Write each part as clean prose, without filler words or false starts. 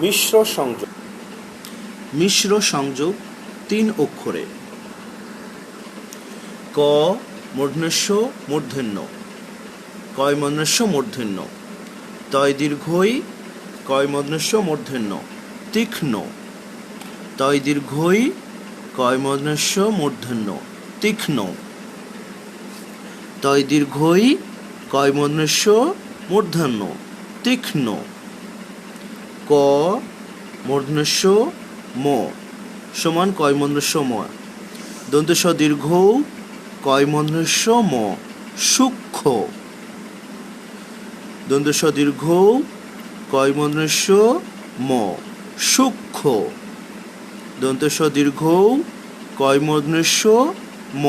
মিশ্র সংযোগ। মিশ্র সংযোগ 3 অক্ষরে। ক মূর্ধন্য মূর্ধন্য, কয় মূর্ধন্য মূর্ধন্য, তয় দীর্ঘই কয় মূর্ধন্য মূর্ধন্য, তীক্ষ্ণ, তয় দীর্ঘই কয় মূর্ধন্য মূর্ধন্য, তীক্ষ্ণ, তয় দীর্ঘই কয় মূর্ধন্য মূর্ধন্য, তীক্ষ্ণ। ক মূর্ধন্য ম সমান কয় মূর্ধন্য ম, দন্তস দীর্ঘ কয় মূর্ধন্য ম, সূক্ষ্ম, দন্তস দীর্ঘ কয় মূর্ধন্য ম, সূক্ষ্ম, দন্তস দীর্ঘ কয় মূর্ধন্য ম,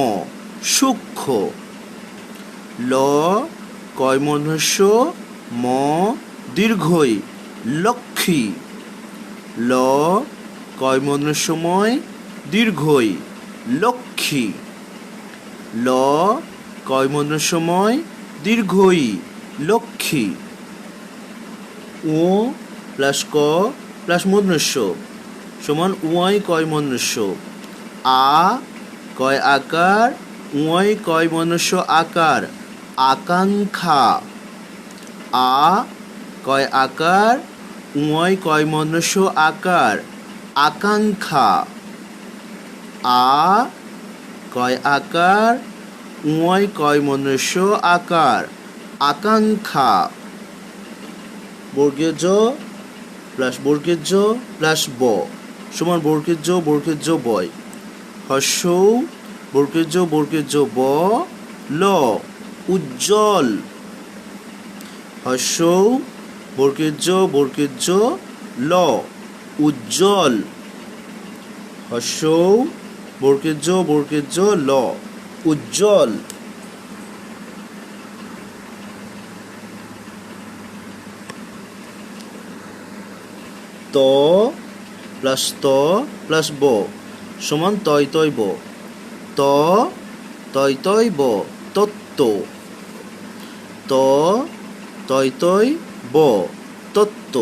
সূক্ষ্ম। ল কয় মূর্ধন্য ম দীর্ঘই, লক্ষ্মী, ল কয় মূর্ধন্যময় দীর্ঘই, লক্ষ্মী, ল কয় মূর্ধন্যময় দীর্ঘই, লক্ষ্মী। উ প্লাস ক প্লাস মূর্ধন্য সমান উয় কয় মূর্ধন্য, আ কয় আকার, উয় কয় মূর্ধন্য আকার, আকাঙ্ক্ষা, আ কয় আকার, উয় কয় মূর্ধন্য আকার, আকাঙ্ক্ষা, আ কয় আকার, উয় কয় মূর্ধন্য আকার, আকাঙ্ক্ষা। বর্গীয় জ প্লাস বর্গীয় জ প্লাস ব সমান বর্গীয় জ বয়। হস্যৌ বর্গীয় জ ব ল, উজ্জ্বল, হস্যৌ বর্গীয় জ ল, উজ্জ্বল, হস্যৌ বর্গীয় জ ল, উজ্জ্বল। ত প্লাস ব সমান তয় তয় ব, ত তয় তয় ব তত্ত্ব, ত তয় তয় ব তত্ত্ব,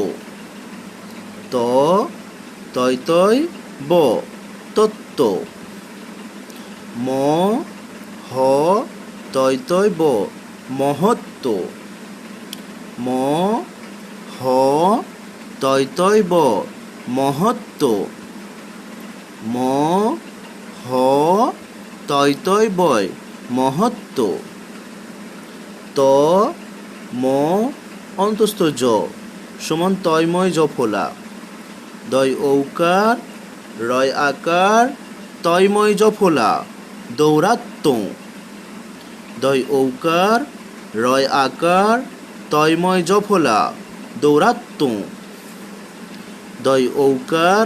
ত তয় তয় ব তত্ত্ব। ম হ তয় তয় ব মহত্ব, ম হ তয় তয় ব মহত্ব, ম হ তয় তয় বয় মহত্ব। ত ম অন্তস্থ জ সমান তয়ময় জফলা, দয় ঔকার, রয় আকার, তয়ময় জফলা, দৌরাত্ম্য, দয় ঔকার, রয় আকার, তয়ময় জফলা, দৌরাত্ম্য, দয় ঔকার,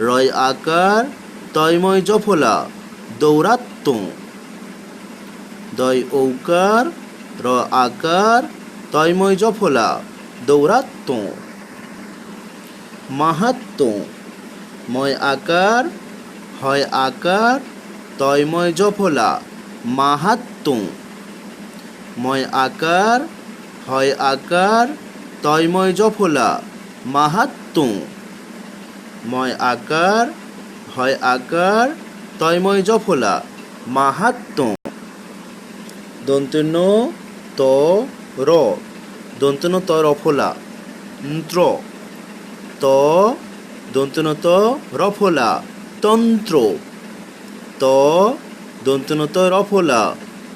রয় আকার, তয়ময় জফলা, দৌরাত্ম্য, দয় ঔকার, র আকার, তয়ময় জফলা, দৌরাত্ম্য। মাহাত্ম্য ময় আকার, হয় আকার, তয়ময় জফলা, মাহাত্ম্য, ময় আকার, হয় আকার, তয়ময় জফলা, মাহাত্ম্য, ময় আকার, হয় আকার, তয়ময় জফলা, মাহাত্ম্য। দন্তন্য ত র দন্তন্য ত রফলা ন্ত্র, ত দন্তন্য ত রফলা তন্ত্র, ত দন্তন্য ত রফলা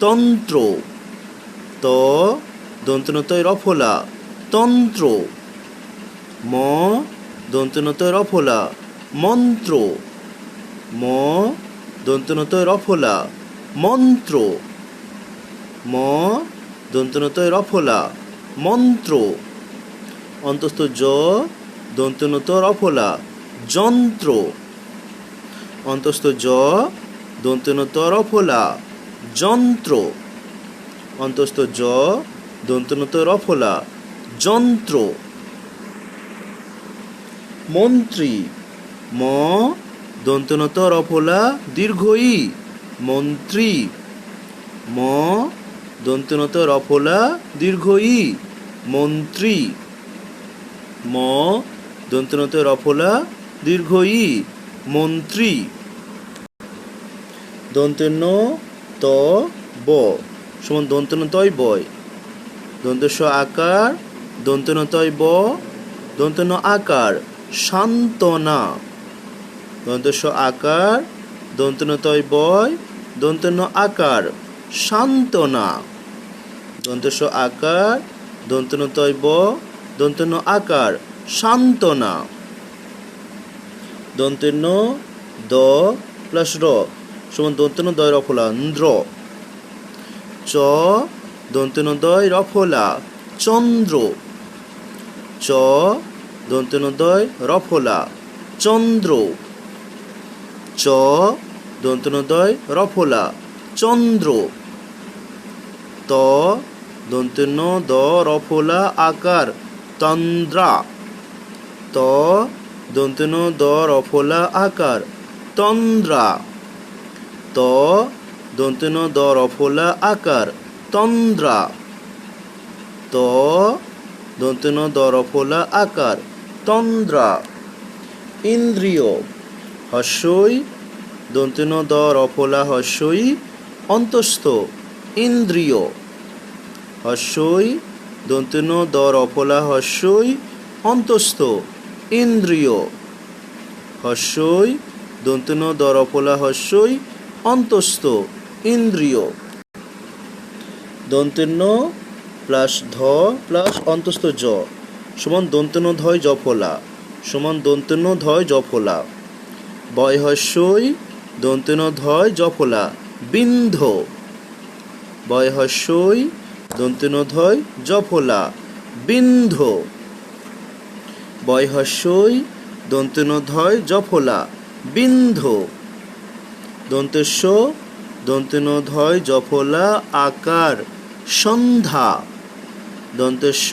তন্ত্র, ত দন্তন্য ত রফলা তন্ত্র। ম দন্তন্য ত রফলা মন্ত্র, ম দন্তন্য ত রফলা মন্ত্র, ম দন্তন্য ত রফলা মন্ত্র। অন্তস্থ জ দন্তন্য ত রফলা যন্ত্র, অন্তস্থ জ দন্তন্য ত রফলা যন্ত্র, অন্তস্থ জ দন্তন্য ত রফলা যন্ত্র। মন্ত্রী ম দন্তন্য ত রফলা দীর্ঘ ই, মন্ত্রী, ম দন্তন্য ত রফলা দীর্ঘ ই, মন্ত্রী, ম দন্তনত রফলা দীর্ঘ ই মন্ত্রী। দন্তন্য ত ব সমান দন্তনতয় বয়। দন্তস্ব আকার দন্তনতয় ব দন্তন্য আকার সান্ত্বনা। দন্তস্ব আকার দন্তনতয় বয় দন্তন্য আকার সান্ত্বনা। দন্তস্ব আকার দন্তনতয় ব দন্তন্য আকার সান্ত্বনা। দন্তন্য দ প্লাস র সমান দন্তন্য দয় রফলা ন্দ্র। চ দন্তন্য দয় রফলা চন্দ্র। চ দন্তন্য দয় রফলা চন্দ্র। চ দন্তন্য দয় রফলা চন্দ্র। ত দন্তন্য দ রফলা আকার তন্দ্রা। ত দন্তন্য দ রফলা আকার তন্দ্রা। ত দন্তন্য দ রফলা আকার তন্দ্রা। ত দন্তন্য দ রফলা আকার তন্দ্রা। ইন্দ্রিয় হস্যই দন্তন্য দ রফলা হস্যই অন্তস্থ ইন্দ্রিয়। হস্যই দন্তন্য দ রফলা হস্যই অন্তস্থ ইন্দ্রিয়। হস্যই দন্তন্য দ রফলা হস্যই অন্তস্থ ইন্দ্রিয়। দন্তন্য প্লাস ধ প্লাস অন্তস্থ জ সমান দন্তন্য ধয় জফলা সমান দন্তন্য ধয় জফলা। বয় হস্যই দন্তন্য ধয় জফলা বিন্ধ। বয় হস্যই দন্তন্য ধয় জফলা বিন্ধ। বয় হস্যই দন্তন্য ধয় জফলা বিন্ধ। দন্তস্ব দন্তন্য ধয় জফলা আকার সন্ধ্যা। দন্তস্ব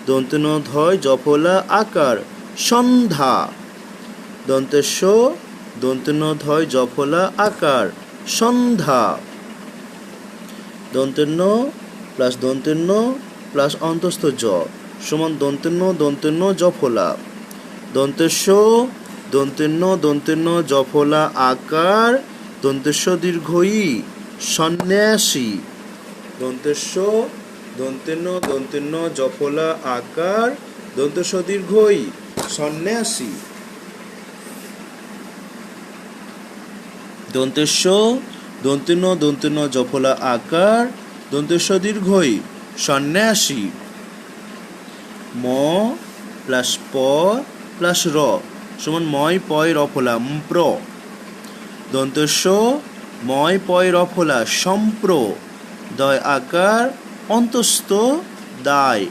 দন্তন্য ধয় জফলা আকার সন্ধ্যা। দন্তস্ব দন্তন্য ধয় জফলা আকার সন্ধ্যা। দন্তন্য প্লাস দন্তন্য প্লাস অন্তস্থ জ সমান দন্তন্য দন্তন্য জফলা। দন্তস্ব দন্তন্য দন্তন্য জফলা আকার দন্তস্ব দীর্ঘ ই সন্ন্যাসী। দন্তস্ব দন্তন্য দন্তন্য জফলা আকার দন্তস্ব দীর্ঘ ই সন্ন্যাসী। দন্তস্ব দন্তন্য দন্তন্য জফলা আকার দন্তস্ব দীর্ঘ ই সন্ন্যাসী। ম প্লাস প প্লাস র সমান ময় পয় রফলা ম্প্র। দন্তস্ব ময় পয় রফলা সম্প্র দয় আকার অন্তস্থ দায়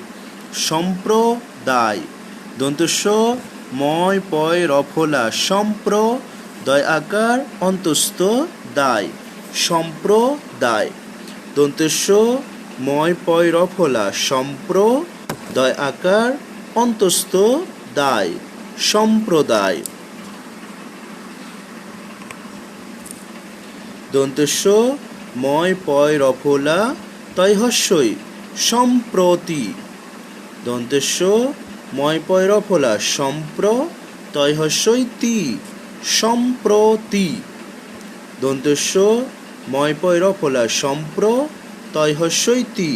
সম্প্রদায়। দন্তস্ব ময় পয় রফলা সম্প্র দয় আকার অন্তস্থ দায় সম্প্রদায়। দন্তস্ব ময় পয় রফলা সম্প্র দয় আকার অন্তস্থ দায় সম্প্রদায়। দন্তস্ব ময় পয় রফলা তয় হস্যই সম্প্রতি। দন্তস্ব ময় পয় রফলা সম্প্র তয় হস্যই তি সম্প্রতি। দন্তস্ব ময় পয় রফলা সম্প্র তয় হস্যই তি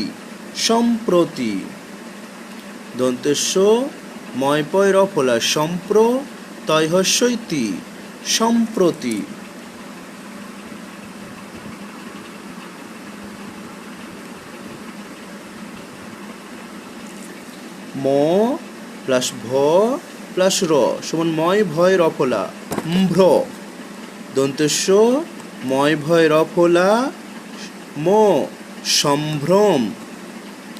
সম্প্রতি। দন্তস্ব ময় পয় রফলা সম্প্র তয় হস্যই তি সম্প্রতি। ম প্লাস ভ প্লাস র সমান ময় ভয় রফলা ম্ভ্র। দন্তস্ব ময় ভয় রফলা ম সম্ভ্রম।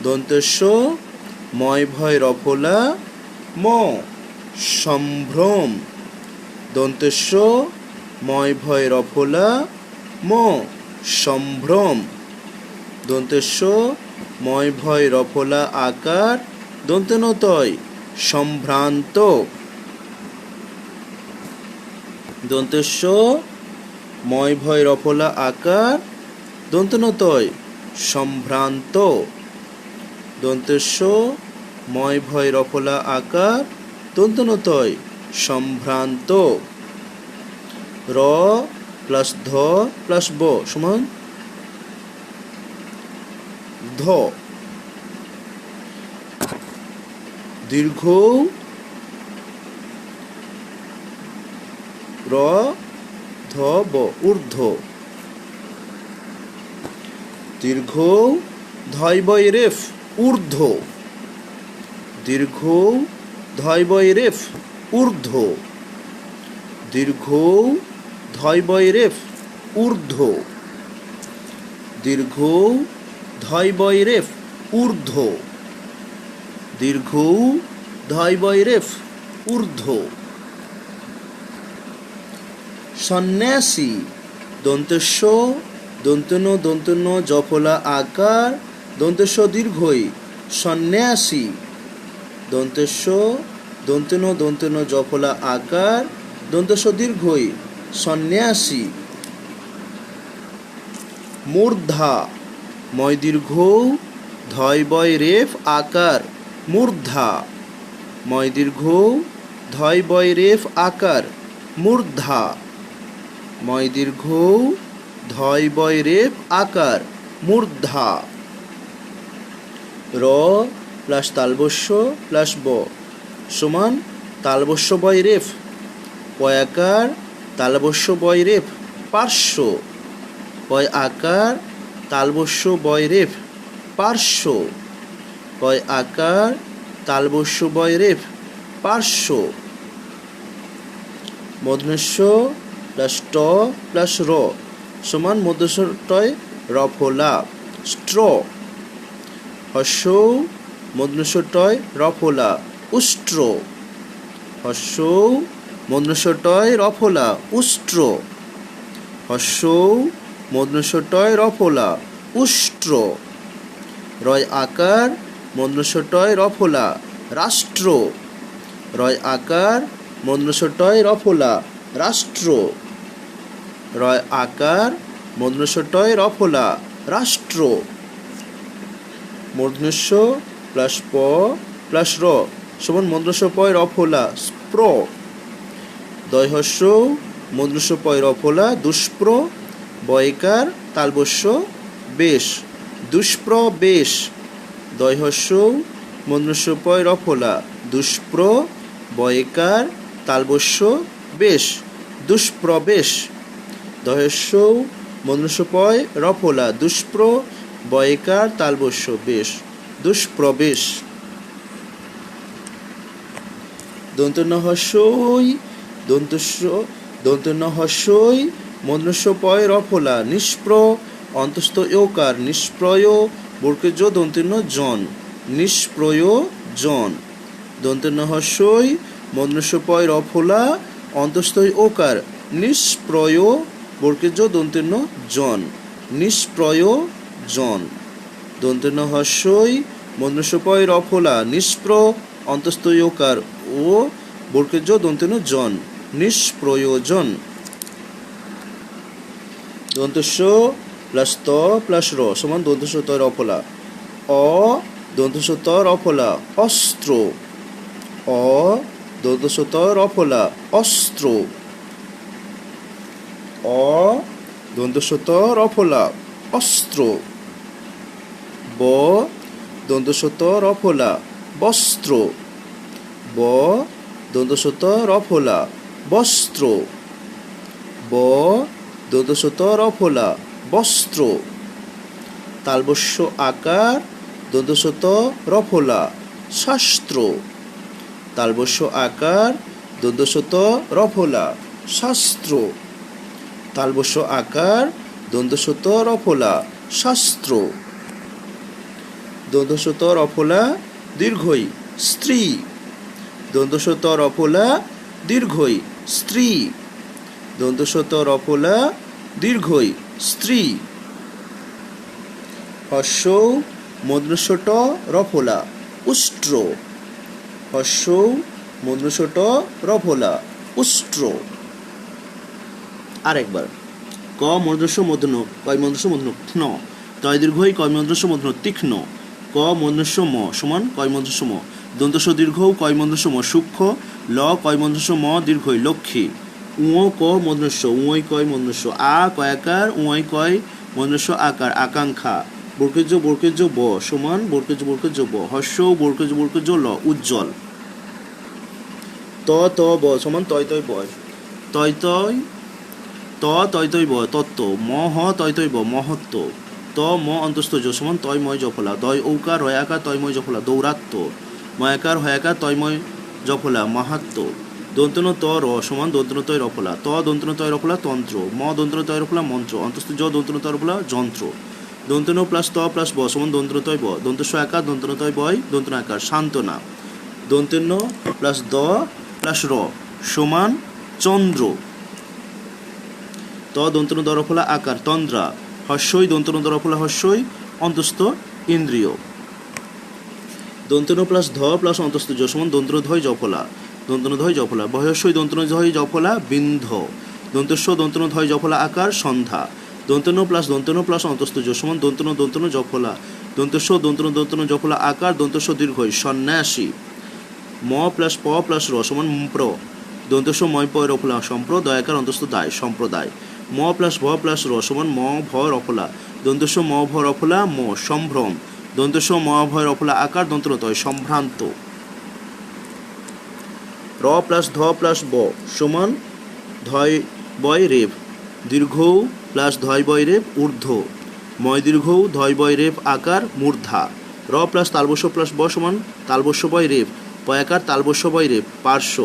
দন্তস্ব ময় ভয় রফলা ম সম্ভ্রম। দন্তস্ব ময় ভয় রফলা ম সম্ভ্রম। দন্তস্ব ময় ভয় রফলা আকার দন্তনতয় সম্ভ্রান্ত। দন্তস্ব ময় ভয় রফলা আকার দন্তনতয় সম্ভ্রান্ত। দন্তস্ব ময় ভয় রফলা আকার দন্তনতয় সম্ভ্রান্ত। র প্লাস ধ প্লাস ব সমান ধ। দীর্ঘ র ধ ব ঊর্ধ্ব। দীর্ঘ ধয় বয় রেফ ঊর্ধ্ব। দীর্ঘ ধয় বয় রেফ ঊর্ধ্ব। দীর্ঘ ধয় বয় রেফ ঊর্ধ্ব। দীর্ঘ ধয় বয় রেফ ঊর্ধ্ব। দীর্ঘ ধয় বয় রেফ ঊর্ধ্ব। সন্ন্যাসী দন্তস্ব দন্তন্য দন্তন্য জফলা আকার দন্তস্ব দীর্ঘই সন্ন্যাসী। দন্তস্ব দন্তন্য দন্তন্য জফলা আকার দন্তস্ব দীর্ঘই সন্ন্যাসী। মূর্ধা ময় দীর্ঘ ধয় বয় রেফ আকার মূর্ধা। ময় দীর্ঘ ধয় বয় রেফ আকার মূর্ধা। ময় দীর্ঘ ধয় বয় রেফ আকার মূর্ধা। র প্লাস তালবস্য প্লাস ব সমান তালবস্য বয় রেফ পয় আকার তালবস্য বয় রেফ পার্শ্ব। পয় আকার তালবস্য বয় রেফ পার্শ্ব। পয় আকার তালবস্য বয় রেফ পার্শ্ব। মূর্ধন্য প্লাস ট প্লাস র সমান মূর্ধন্য টয় রফলা স্ট্র। হস্য মূর্ধন্য টয় রফলা উষ্ট্র। হস্য মূর্ধন্য টয় রফলা উষ্ট্র। হস্য মূর্ধন্য টয় রফলা উষ্ট্র। রয় আকার মূর্ধন্য টয় রফলা রাষ্ট্র। রয় আকার মূর্ধন্য টয় রফলা রাষ্ট্র। রয় আকার মূর্ধন্য টয় রফলা রাষ্ট্র। মূর্ধন্য প্লাস প প্লাস র সমান মূর্ধন্য পয় রফলা স্প্র। দয়হস্য মূর্ধন্য পয় রফলা দুষ্প্র। বয়কার তালবস্য বেশ দুষ্প্র বেশ। দয়হস্য মূর্ধন্য পয় রফলা দুষ্প্র। বয়কার তালবস্য বেশ দুষ্প্রবেশ। দয়স্য মূর্ধন্য পয় রফলা দুষ্প্র। বয়কার তালবস্য বেশ দুষ্প্রবেশ। দন্তন্য হস্যই দন্তস্য দন্তন্য হস্যই মূর্ধন্য পয় রফলা নিষ্প্র অন্তস্থ ইকার নিষ্প্রয় বর্গজ দন্তন্য জন নিষ্প্রয় জন। দন্তন্য হস্যই মূর্ধন্য পয় রফলা অন্তস্থ ওকার নিষ্প্রয় বর্গজ দন্তন্য জন নিষ্প্রয় জন। দন্তন্য হস্যই মূর্ধন্য পয় রফলা নিষ্প্র অন্তস্থ ওকার ও বর্গজ দন্তন্য জন নিষ্প্রয়োজন। দন্তস্য প্লাস ত প্লাস র সমান দন্তস্য ত রফলা অ দন্তস্য ত রফলা অস্ত্র। অ দন্তস্য ত রফলা অস্ত্র। অ দন্তস্য ত রফলা অস্ত্র। ব দন্তস্য ত রফলা বস্ত্র। ব দন্তস্য ত রফলা বস্ত্র। ব দন্তস্য ত রফলা বস্ত্র। তালবস্য আকার দন্তস্য ত রফলা শাস্ত্র। তালবস্য আকার দন্তস্য ত রফলা শাস্ত্র। তালবস্য আকার দন্তস্য ত রফলা শাস্ত্র। দন্তস্য ত রফলা দীর্ঘই স্ত্রী। দন্তস্য ত রফলা দীর্ঘই স্ত্রী। দন্তস্য ত রফলা দীর্ঘই স্ত্রী। হস্য মূর্ধন্য ট রফলা উষ্ট্র। হস্য মূর্ধন্য ট রফলা উষ্ট্র। আরেকবার ক মূর্ধন্য মূর্ধন্য কয় মূর্ধন্য মূর্ধন্য তীক্ষ্ণ তয় দীর্ঘই কয় মূর্ধন্য মূর্ধন্য তীক্ষ্ণ ক মূর্ধন্য ম সমান কয় মূর্ধন্য ম দন্তস্ব দীর্ঘ কয় মূর্ধন্য ম সূক্ষ্ম ল কয় মূর্ধন্য ম দীর্ঘই লক্ষ্মী উঁ ক মূর্ধন্য উঁই কয় মূর্ধন্য আ কয়াকার উঁই কয় মূর্ধন্য আকার আকাঙ্ক্ষা বর্কেজ ব সমান বর্কেজ ব হর্ষ বর্কেজ ল উজ্জ্বল ত ব সমান তয় বয় তয় ব তত্ত্ব ম হ তয় ব মহত্ব ত ম অন্তস্থ জ সমান তয়ময় জফলা দয় ঔকার রয়াকার তয়ময় জফলা দৌরাত্ম ময়াকার হয়াকার তয়ময় জফলা মাহাত্ম দন্তন ত র সমান দন্তন তয় রফলা ত দন্তন তয় রফলা তন্ত্র ম দন্তন তয় রফলা মন্ত্র অন্তস্থ জ দন্তন তয় রফলা যন্ত্র দন্তন প্লাস ত প্লাস ব সমান দন্তন তয় ব দন্তস্ব আকার দন্তন তয় বয় দন্তন আকার সান্ত্বনা দন্তন্য প্লাস দ প্লাস র সমান চন্দ্র ত দন্তন দরফলা আকার তন্দ্রা হর্ষই দন্তন দরফলা হর্ষই অন্তস্থ ইন্দ্রিয় দন্তন প্লাস ধ প্লাস অন্তস্থ জ সমান দন্তধ্বয় জফলা বয়স্বই দন্তনধ্বয় জফলা বিন্ধ দন্তস্ব দন্তনধ্বয় জফলা আকার সন্ধ্যা দন্তন প্লাস অন্তস্থ জ সমান দন্তন জফলা দন্তস্ব দন্তন জফলা আকার দন্তস্ব দীর্ঘই সন্ন্যাসী ম প্লাস প প্লাস র সমান প্র দন্তস্ব ময় প রফলা সম্প্রদায়াকার অন্তস্থ দায় সম্প্রদায় ম প্লাস ভ প্লাস র সমান ম ভ রফলা দন্তস্ব ম ভ রফলা ম সম্ভ্রম দন্তস্ব ম ভ রফলা আকার দন্তনতয় সম্ভ্রান্ত র প্লাস ধ প্লাস ব সমান ধয় বয় রেপ দীর্ঘ প্লাস ধয় বয় রেপ ঊর্ধ্ব ময় দীর্ঘ ধয় বয় রেপ আকার মূর্ধা র প্লাস তালবস্য প্লাস ব সমান তালবস্য বয় রেপ পয়াকার তালবস্য বয় রেপ পার্শ্ব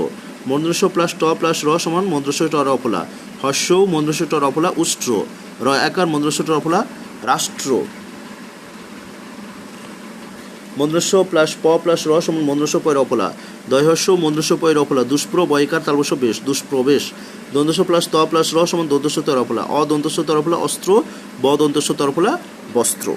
মন্দ্রস্ব প্লাস ট প্লাস র সমান মন্দ্রস্ব ট রফলা হর্ষ মন্দ্রস্ব ট রফলা উষ্ট্র র আকার মন্দ্রস্ব ট রফলা রাষ্ট্র মন্দ্রস্ব প্লাস প প্লাস র সমান মন্দ্রস্ব পয় রফলা দয়হস্য মন্দ্রস্ব পয় রফলা দুষ্প্র বয়কার তালবস্য বেশ দুষ্প্রবেশ দন্তস্ব প্লাস ত প্লাস র সমান দন্তস্ব ত রফলা অদন্তস্ব ত রফলা অস্ত্র ব দন্তস্ব ত রফলা বস্ত্র